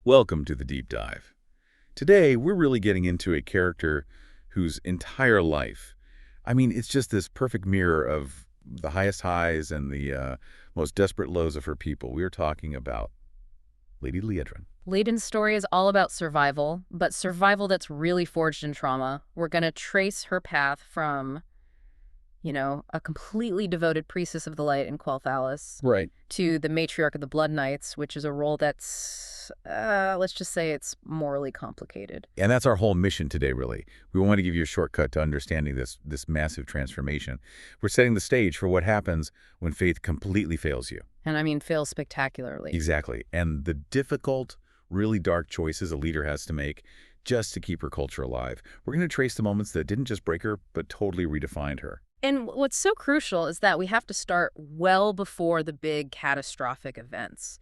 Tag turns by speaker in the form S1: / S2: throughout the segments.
S1: Welcome to the deep dive. Today, we're really getting into a character whose entire life, it's just this perfect mirror of the highest highs and the most desperate lows of her people. We're talking about Lady Liadrin.
S2: Layden's story is all about survival, but survival that's really forged in trauma. We're going to trace her path from, a completely devoted priestess of the light in Quel'Thalas
S1: Right.
S2: to the matriarch of the Blood Knights, which is a role that's, let's just say it's morally complicated.
S1: And that's our whole mission today, really. We want to give you a shortcut to understanding this massive transformation. We're setting the stage for what happens when faith completely fails you.
S2: And I mean, fails spectacularly.
S1: Exactly. And the difficult, really dark choices a leader has to make just to keep her culture alive. We're going to trace the moments that didn't just break her, but totally redefined her.
S2: And what's so crucial is that we have to start well before the big catastrophic events.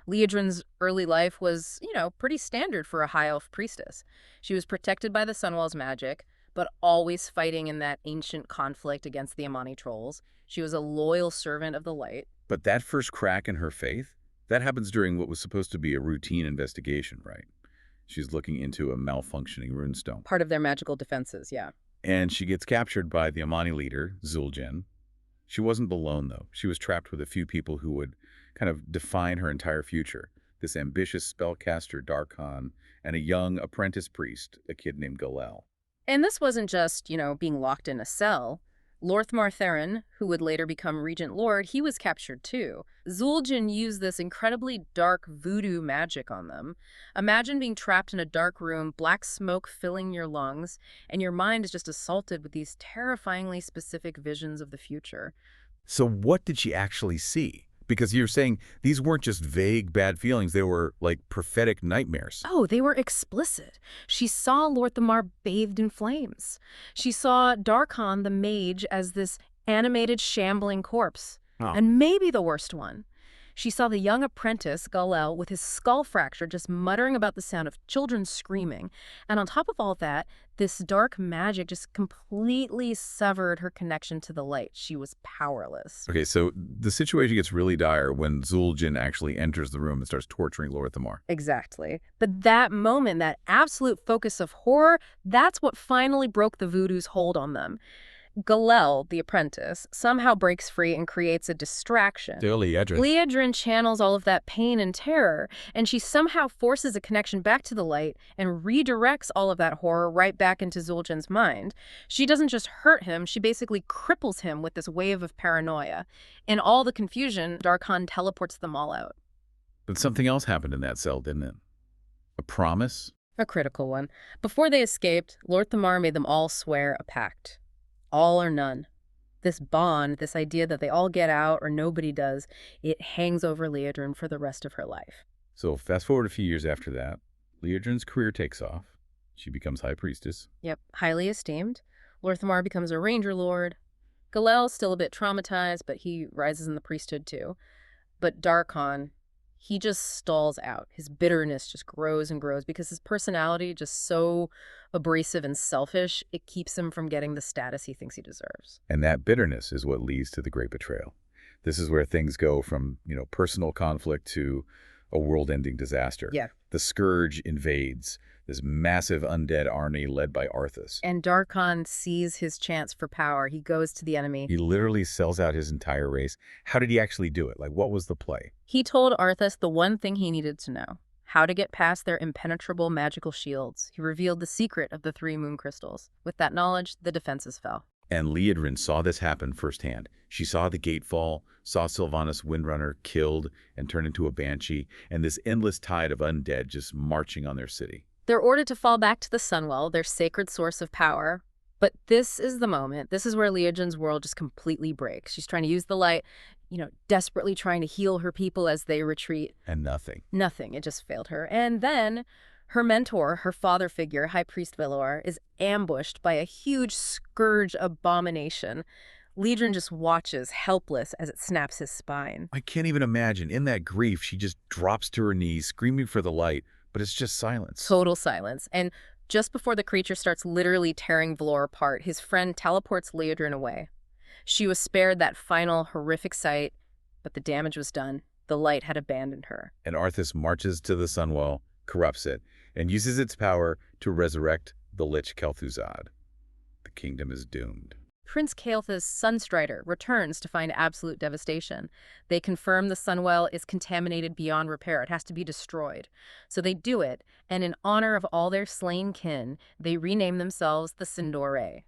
S2: Liadrin's early life was, pretty standard for a high elf priestess. She was protected by the Sunwell's magic, but always fighting in that ancient conflict against the Amani Trolls. She was a loyal servant of the light.
S1: But that first crack in her faith, that happens during what was supposed to be a routine investigation, right? She's looking into a malfunctioning runestone.
S2: Part of their magical defenses, yeah.
S1: And she gets captured by the Amani leader, Zul'jin. She wasn't alone, though. She was trapped with a few people who would kind of define her entire future. This ambitious spellcaster, Darkhan, and a young apprentice priest, a kid named Gul'dan.
S2: And this wasn't just, being locked in a cell. lor'themar, who would later become Regent Lord, he was captured too. Zul'jin used this incredibly dark voodoo magic on them. Imagine being trapped in a dark room, black smoke filling your lungs, and your mind is just assaulted with these terrifyingly specific visions of the future.
S1: So what did she actually see? Because you're saying these weren't just vague bad feelings, they were like prophetic nightmares.
S2: Oh, they were explicit. She saw lor'themar bathed in flames. She saw Darkhan the mage as this animated, shambling corpse.
S1: Oh.
S2: And maybe the worst one. She saw the young apprentice, Gul'dan, with his skull fractured, just muttering about the sound of children screaming. And on top of all that, this dark magic just completely severed her connection to the light. She was powerless.
S1: Okay, so the situation gets really dire when Zul'jin actually enters the room and starts torturing lor'themar.
S2: Exactly. But that moment, that absolute focus of horror, that's what finally broke the voodoo's hold on them. Gul'dan, the apprentice, somehow breaks free and creates a distraction.
S1: Lady Liadrin.
S2: Liadrin channels all of that pain and terror, and she somehow forces a connection back to the light and redirects all of that horror right back into Zul'jin's mind. She doesn't just hurt him, she basically cripples him with this wave of paranoia. In all the confusion, Darkhan teleports them all out.
S1: But something else happened in that cell, didn't it? A promise?
S2: A critical one. Before they escaped, lor'themar made them all swear a pact. All or none. This bond, this idea that they all get out or nobody does, it hangs over Liadrin for the rest of her life.
S1: So fast forward a few years after that, Liadrin's career takes off. She becomes High Priestess.
S2: Yep, highly esteemed. lor'themar becomes a Ranger Lord. Gul'dan's still a bit traumatized, but he rises in the priesthood too. But Darkhan, he just stalls out. His bitterness just grows and grows because his personality just so abrasive and selfish, it keeps him from getting the status he thinks he deserves.
S1: And that bitterness is what leads to the Great Betrayal. This is where things go from, personal conflict to a world-ending disaster.
S2: Yeah.
S1: The Scourge invades this massive undead army led by Arthas.
S2: And Darkhan sees his chance for power. He goes to the enemy.
S1: He literally sells out his entire race. How did he actually do it? Like, what was the play?
S2: He told Arthas the one thing he needed to know: how to get past their impenetrable magical shields. He revealed the secret of the 3 moon crystals. With that knowledge, the defenses fell.
S1: And Liadrin saw this happen firsthand. She saw the gate fall, saw Sylvanas Windrunner killed and turned into a banshee, and this endless tide of undead just marching on their city.
S2: They're ordered to fall back to the Sunwell, their sacred source of power. But this is the moment. This is where Liadrin's world just completely breaks. She's trying to use the light, desperately trying to heal her people as they retreat.
S1: And nothing.
S2: Nothing. It just failed her. And then her mentor, her father figure, High Priest Velor, is ambushed by a huge Scourge abomination. Liadrin just watches, helpless, as it snaps his spine.
S1: I can't even imagine. In that grief, she just drops to her knees, screaming for the light, but it's just silence.
S2: Total silence. And just before the creature starts literally tearing Velor apart, his friend teleports Liadrin away. She was spared that final horrific sight, but the damage was done. The light had abandoned her.
S1: And Arthas marches to the Sunwell, corrupts it, and uses its power to resurrect the Lich Kel'Thuzad. The kingdom is doomed.
S2: Prince Kael'thas' Sunstrider returns to find absolute devastation. They confirm the Sunwell is contaminated beyond repair. It has to be destroyed. So they do it, and in honor of all their slain kin, they rename themselves the Sindore,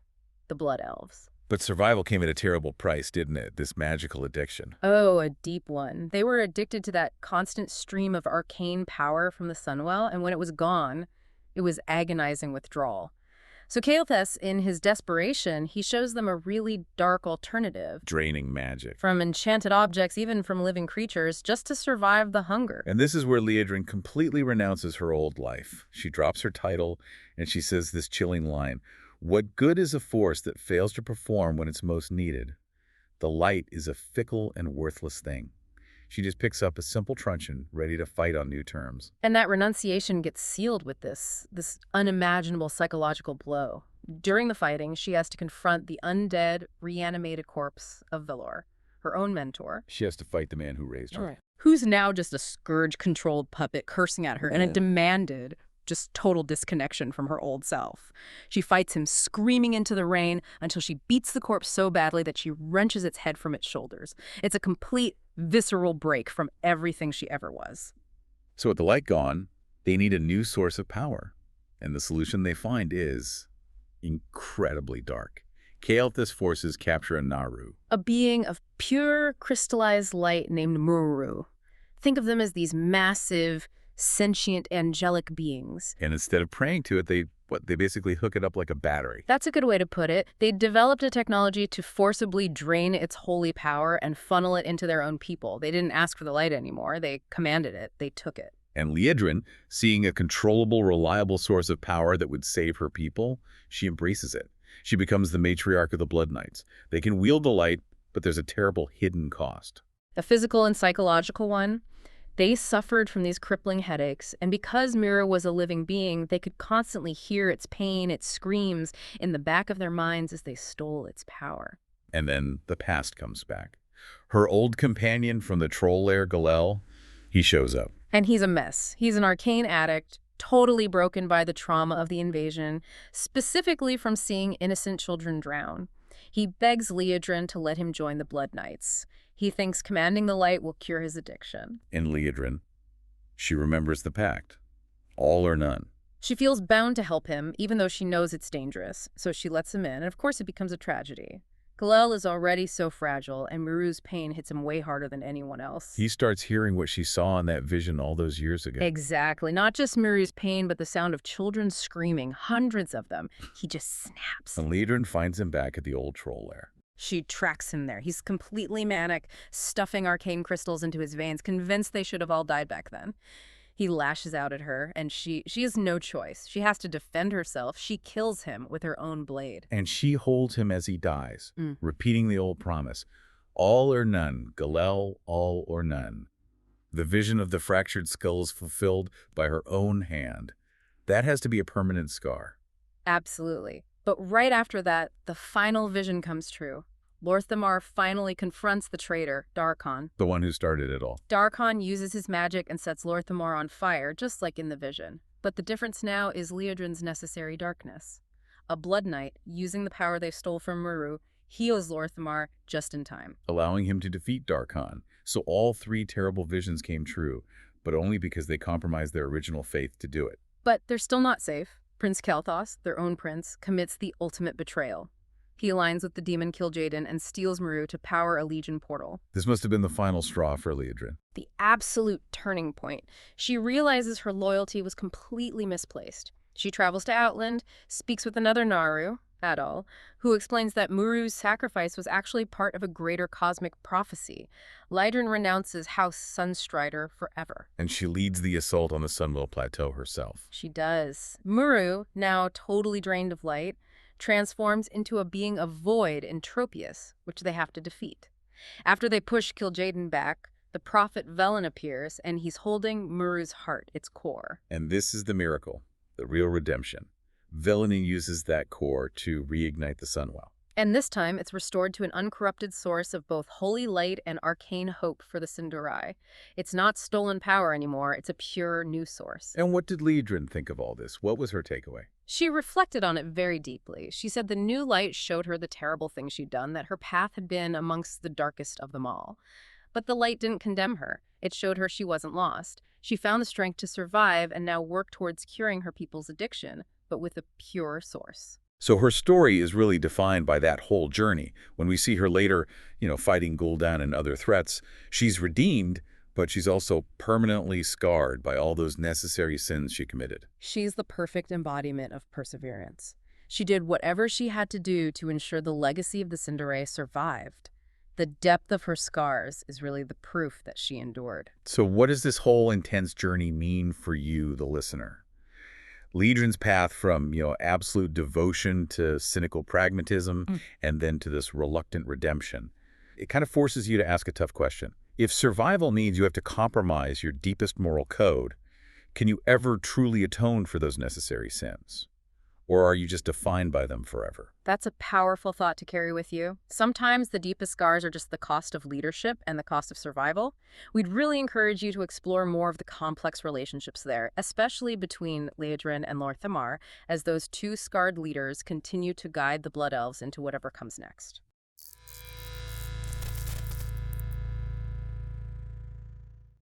S2: the Blood Elves.
S1: But survival came at a terrible price, didn't it? This magical addiction.
S2: Oh, a deep one. They were addicted to that constant stream of arcane power from the Sunwell, and when it was gone, it was agonizing withdrawal. So Kael'thas, in his desperation, he shows them a really dark alternative.
S1: Draining magic.
S2: From enchanted objects, even from living creatures, just to survive the hunger.
S1: And this is where Liadrin completely renounces her old life. She drops her title, and she says this chilling line, "What good is a force that fails to perform when it's most needed? The light is a fickle and worthless thing." She just picks up a simple truncheon, ready to fight on new terms.
S2: And that renunciation gets sealed with this unimaginable psychological blow. During the fighting, she has to confront the undead, reanimated corpse of Velor, her own mentor.
S1: She has to fight the man who raised her.
S2: Right. Who's now just a Scourge-controlled puppet cursing at her, and it demanded just total disconnection from her old self. She fights him, screaming into the rain, until she beats the corpse so badly that she wrenches its head from its shoulders. It's a complete, visceral break from everything she ever was.
S1: So with the light gone, they need a new source of power. And the solution they find is incredibly dark. Kael'thas forces capture a Naru.
S2: A being of pure, crystallized light named Muru. Think of them as these massive, sentient, angelic beings.
S1: And instead of praying to it, they basically hook it up like a battery.
S2: That's a good way to put it. They developed a technology to forcibly drain its holy power and funnel it into their own people. They didn't ask for the light anymore. They commanded it. They took it.
S1: And Liadrin, seeing a controllable, reliable source of power that would save her people, she embraces it. She becomes the matriarch of the Blood Knights. They can wield the light, but there's a terrible hidden cost.
S2: The physical and psychological one. They suffered from these crippling headaches, and because Mira was a living being, they could constantly hear its pain, its screams, in the back of their minds as they stole its power.
S1: And then the past comes back. Her old companion from the troll lair, Galel, he shows up.
S2: And he's a mess. He's an arcane addict, totally broken by the trauma of the invasion, specifically from seeing innocent children drown. He begs Liadrin to let him join the Blood Knights. He thinks commanding the light will cure his addiction.
S1: In Liadrin, she remembers the pact. All or none.
S2: She feels bound to help him, even though she knows it's dangerous, so she lets him in, and of course it becomes a tragedy. Galel is already so fragile, and Muru's pain hits him way harder than anyone else.
S1: He starts hearing what she saw in that vision all those years ago.
S2: Exactly. Not just Muru's pain, but the sound of children screaming, hundreds of them. He just snaps.
S1: And Liadrin finds him back at the old troll lair.
S2: She tracks him there. He's completely manic, stuffing arcane crystals into his veins, convinced they should have all died back then. He lashes out at her, and she has no choice. She has to defend herself. She kills him with her own blade.
S1: And she holds him as he dies, repeating the old promise. All or none, Galel, all or none. The vision of the fractured skull is fulfilled by her own hand. That has to be a permanent scar.
S2: Absolutely. But right after that, the final vision comes true. lor'themar finally confronts the traitor, Darkon.
S1: The one who started it all.
S2: Darkon uses his magic and sets lor'themar on fire, just like in the vision. But the difference now is Liadrin's necessary darkness. A Blood Knight, using the power they stole from Muru, heals lor'themar just in time,
S1: allowing him to defeat Darkon. So all three terrible visions came true, but only because they compromised their original faith to do it.
S2: But they're still not safe. Prince Kael'thas, their own prince, commits the ultimate betrayal. He aligns with the demon kil'jaeden and steals Muru to power a Legion portal.
S1: This must have been the final straw for Liadrin.
S2: The absolute turning point. She realizes her loyalty was completely misplaced. She travels to Outland, speaks with another Naru, Adal, who explains that Muru's sacrifice was actually part of a greater cosmic prophecy. Liadrin renounces House Sunstrider forever.
S1: And she leads the assault on the Sunwell Plateau herself.
S2: She does. Muru, now totally drained of light, transforms into a being of void in Tropius, which they have to defeat. After they push kil'jaeden back, the prophet Velen appears, and he's holding Muru's heart, its core.
S1: And this is the miracle, the real redemption. Velen uses that core to reignite the Sunwell.
S2: And this time, it's restored to an uncorrupted source of both holy light and arcane hope for the Sin'dorei. It's not stolen power anymore, it's a pure new source.
S1: And what did Liadrin think of all this? What was her takeaway?
S2: She reflected on it very deeply. She said the new light showed her the terrible things she'd done, that her path had been amongst the darkest of them all. But the light didn't condemn her. It showed her she wasn't lost. She found the strength to survive and now work towards curing her people's addiction, but with a pure source.
S1: So her story is really defined by that whole journey. When we see her later, fighting gul'dan and other threats, she's redeemed, but she's also permanently scarred by all those necessary sins she committed.
S2: She's the perfect embodiment of perseverance. She did whatever she had to do to ensure the legacy of the Sin'dorei survived. The depth of her scars is really the proof that she endured.
S1: So what does this whole intense journey mean for you, the listener? Liadrin's path from, absolute devotion to cynical pragmatism and then to this reluctant redemption. It kind of forces you to ask a tough question. If survival means you have to compromise your deepest moral code, can you ever truly atone for those necessary sins? Or are you just defined by them forever?
S2: That's a powerful thought to carry with you. Sometimes the deepest scars are just the cost of leadership and the cost of survival. We'd really encourage you to explore more of the complex relationships there, especially between Liadrin and lor'themar, as those two scarred leaders continue to guide the Blood Elves into whatever comes next.